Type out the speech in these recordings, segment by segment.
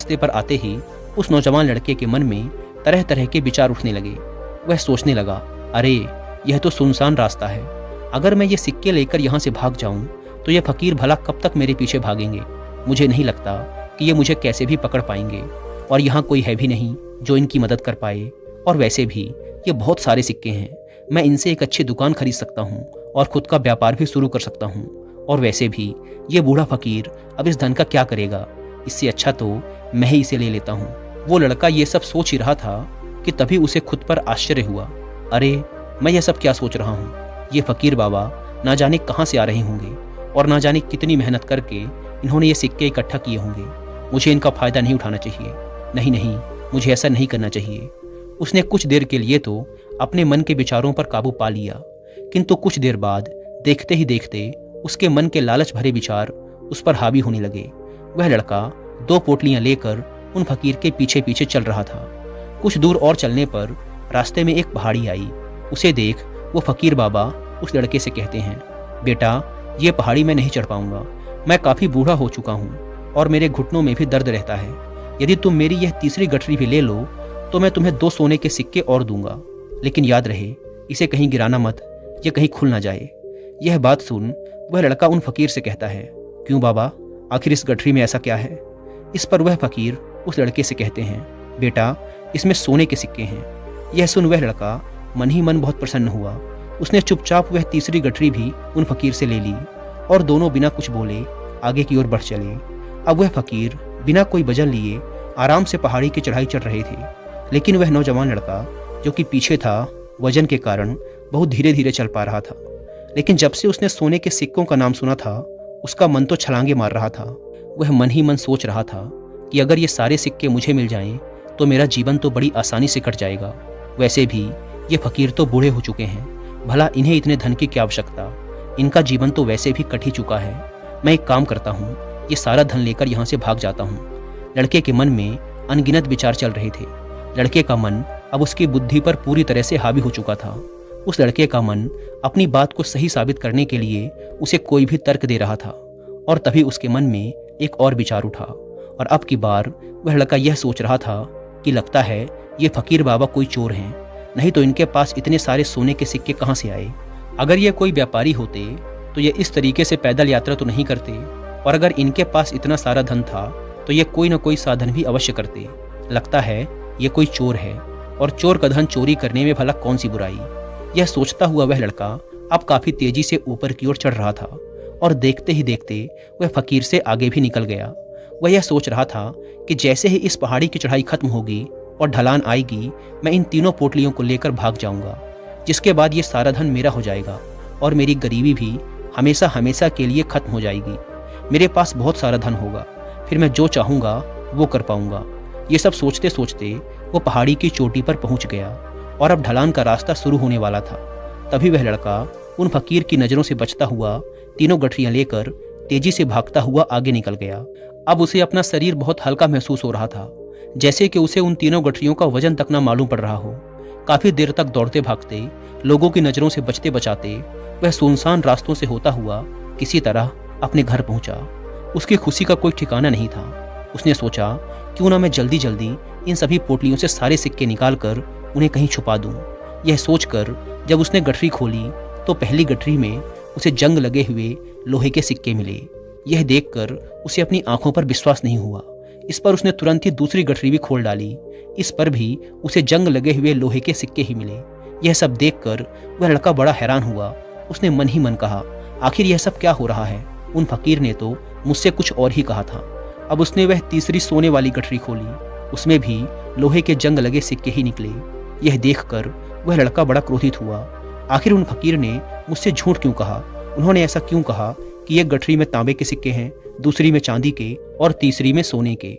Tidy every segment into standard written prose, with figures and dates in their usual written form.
रास्ते पर आते ही उस नौजवान लड़के के मन में तरह तरह के विचार उठने लगे। वह सोचने लगा, अरे यह तो सुनसान रास्ता है, अगर मैं ये सिक्के लेकर यहाँ से भाग जाऊँ तो ये फकीर भला कब तक मेरे पीछे भागेंगे। मुझे नहीं लगता कि ये मुझे कैसे भी पकड़ पाएंगे, और यहाँ कोई है भी नहीं जो इनकी मदद कर पाए। और वैसे भी ये बहुत सारे सिक्के हैं, मैं इनसे एक अच्छी दुकान खरीद सकता हूँ और खुद का व्यापार भी शुरू कर सकता हूँ। और वैसे भी ये बूढ़ा फकीर अब इस धन का क्या करेगा, इससे अच्छा तो मैं ही इसे ले लेता हूँ। वो लड़का ये सब सोच ही रहा था कि तभी उसे खुद पर आश्चर्य हुआ। अरे मैं यह सब क्या सोच रहा हूँ, ये फकीर बाबा ना जाने कहाँ से आ रहे होंगे और ना जाने कितनी मेहनत करके इन्होंने ये सिक्के इकट्ठा किए होंगे। मुझे इनका फ़ायदा नहीं उठाना चाहिए, नहीं नहीं, मुझे ऐसा नहीं करना चाहिए। उसने कुछ देर के लिए तो अपने मन के विचारों पर काबू पा लिया, किंतु कुछ देर बाद देखते ही देखते उसके मन के लालच भरे विचार उस पर हावी होने लगे। वह लड़का 2 पोटलियां लेकर उन फकीर के पीछे पीछे चल रहा था। कुछ दूर और चलने पर रास्ते में एक पहाड़ी आई। उसे देख वो फकीर बाबा उस लड़के से कहते हैं, बेटा ये पहाड़ी मैं नहीं चढ़ पाऊंगा, मैं काफ़ी बूढ़ा हो चुका हूँ और मेरे घुटनों में भी दर्द रहता है। यदि तुम मेरी यह तीसरी गठरी भी ले लो तो मैं तुम्हें 2 सोने के सिक्के और दूंगा, लेकिन याद रहे इसे कहीं गिराना मत, ये कहीं खुल ना जाए। यह बात सुन वह लड़का उन फकीर से कहता है, क्यों बाबा, आखिर इस गठरी में ऐसा क्या है। इस पर वह फकीर उस लड़के से कहते हैं, बेटा इसमें सोने के सिक्के हैं। यह सुन वह लड़का मन ही मन बहुत प्रसन्न हुआ। उसने चुपचाप वह तीसरी गठरी भी उन फकीर से ले ली और दोनों बिना कुछ बोले आगे की ओर बढ़ चले। अब वह फकीर बिना कोई वजह लिए आराम से पहाड़ी की चढ़ाई चढ़ रहे थे, लेकिन वह नौजवान लड़का जो कि पीछे था वजन के कारण बहुत धीरे धीरे चल पा रहा था। लेकिन जब से उसने सोने के सिक्कों का नाम सुना था उसका मन तो छलांगे मार रहा था। वह मन ही मन सोच रहा था कि अगर ये सारे सिक्के मुझे मिल जाएं तो मेरा जीवन तो बड़ी आसानी से कट जाएगा। वैसे भी ये फकीर तो बूढ़े हो चुके हैं, भला इन्हें इतने धन की क्या आवश्यकता, इनका जीवन तो वैसे भी कट ही चुका है। मैं एक काम करता हूँ, ये सारा धन लेकर यहाँ से भाग जाता हूँ। लड़के के मन में अनगिनत विचार चल रहे थे। लड़के का मन अब उसकी बुद्धि पर पूरी तरह से हावी हो चुका था। उस लड़के का मन अपनी बात को सही साबित करने के लिए उसे कोई भी तर्क दे रहा था। और तभी उसके मन में एक और विचार उठा, और अब की बार वह लड़का यह सोच रहा था कि लगता है ये फकीर बाबा कोई चोर हैं, नहीं तो इनके पास इतने सारे सोने के सिक्के कहाँ से आए। अगर ये कोई व्यापारी होते तो ये इस तरीके से पैदल यात्रा तो नहीं करते, और अगर इनके पास इतना सारा धन था तो ये कोई न कोई साधन भी अवश्य करते। लगता है ये कोई चोर है, और चोर का धन चोरी करने में भला कौन सी बुराई। यह सोचता हुआ वह लड़का अब काफी तेजी से ऊपर की ओर चढ़ रहा था, और देखते ही देखते वह फकीर से आगे भी निकल गया। वह यह सोच रहा था कि जैसे ही इस पहाड़ी की चढ़ाई खत्म होगी और ढलान आएगी, मैं इन तीनों पोटलियों को लेकर भाग जाऊंगा, जिसके बाद ये सारा धन मेरा हो जाएगा और मेरी गरीबी भी हमेशा हमेशा के लिए खत्म हो जाएगी। मेरे पास बहुत सारा धन होगा, फिर मैं जो चाहूँगा वो कर पाऊंगा। ये सब सोचते सोचते वो पहाड़ी की चोटी पर पहुंच गया, और अब ढलान का रास्ता शुरू होने वाला था। तभी वह लड़का उन फकीर की नज़रों से बचता हुआ तीनों गठरियां लेकर तेजी से भागता हुआ आगे निकल गया। अब उसे अपना शरीर बहुत हल्का महसूस हो रहा था, जैसे कि उसे उन तीनों गठरियों का वजन तक ना मालूम पड़ रहा हो। काफी देर तक दौड़ते भागते, लोगों की नज़रों से बचते बचाते वह सुनसान रास्तों से होता हुआ किसी तरह अपने घर पहुंचा। उसकी खुशी का कोई ठिकाना नहीं था। उसने सोचा, क्यों ना मैं जल्दी जल्दी इन सभी पोटलियों से सारे सिक्के निकाल कर उन्हें कहीं छुपा दूं। यह सोचकर जब उसने गठरी खोली तो पहली गठरी में उसे जंग लगे हुए लोहे के सिक्के मिले। यह देखकर उसे अपनी आंखों पर विश्वास नहीं हुआ। इस पर उसने तुरंत ही दूसरी गठरी भी खोल डाली। इस पर भी उसे जंग लगे हुए लोहे के सिक्के ही मिले। यह सब देखकर वह लड़का बड़ा हैरान हुआ। उसने मन ही मन कहा, आखिर यह सब क्या हो रहा है। उन फकीर ने तो मुझसे कुछ और ही कहा था। अब उसने वह तीसरी सोने वाली गठरी खोली, उसमें भी लोहे के जंग लगे सिक्के ही निकले। यह देखकर वह लड़का बड़ा क्रोधित हुआ। आखिर उन फकीर ने मुझसे झूठ क्यों कहा। उन्होंने ऐसा क्यों कहा कि एक गठरी में तांबे के सिक्के हैं, दूसरी में चांदी के और तीसरी में सोने के।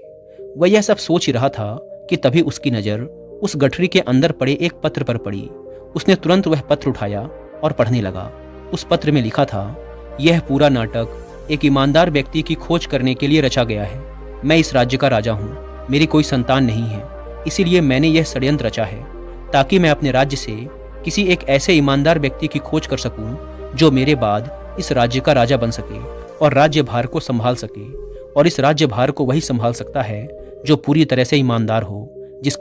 वह यह सब सोच ही रहा था कि तभी उसकी नज़र उस गठरी के अंदर पड़े एक पत्र पर पड़ी। उसने तुरंत वह पत्र उठाया और पढ़ने लगा। उस पत्र में लिखा था, यह पूरा नाटक एक ईमानदार व्यक्ति की खोज करने के लिए रचा गया है। मैं इस राज्य का राजा हूँ, मेरी कोई संतान नहीं है, इसीलिए मैंने यह षड्यंत्र रचा है ताकि मैं अपने राज्य से किसी एक ऐसे ईमानदार व्यक्ति की खोज कर सकूं जो मेरे बाद इस राज्य का राजा बन सके और राज्य भार को संभाल सके। और इस राज्य भार को वही संभाल सकता है जो पूरी तरह से ईमानदार हो, जिसके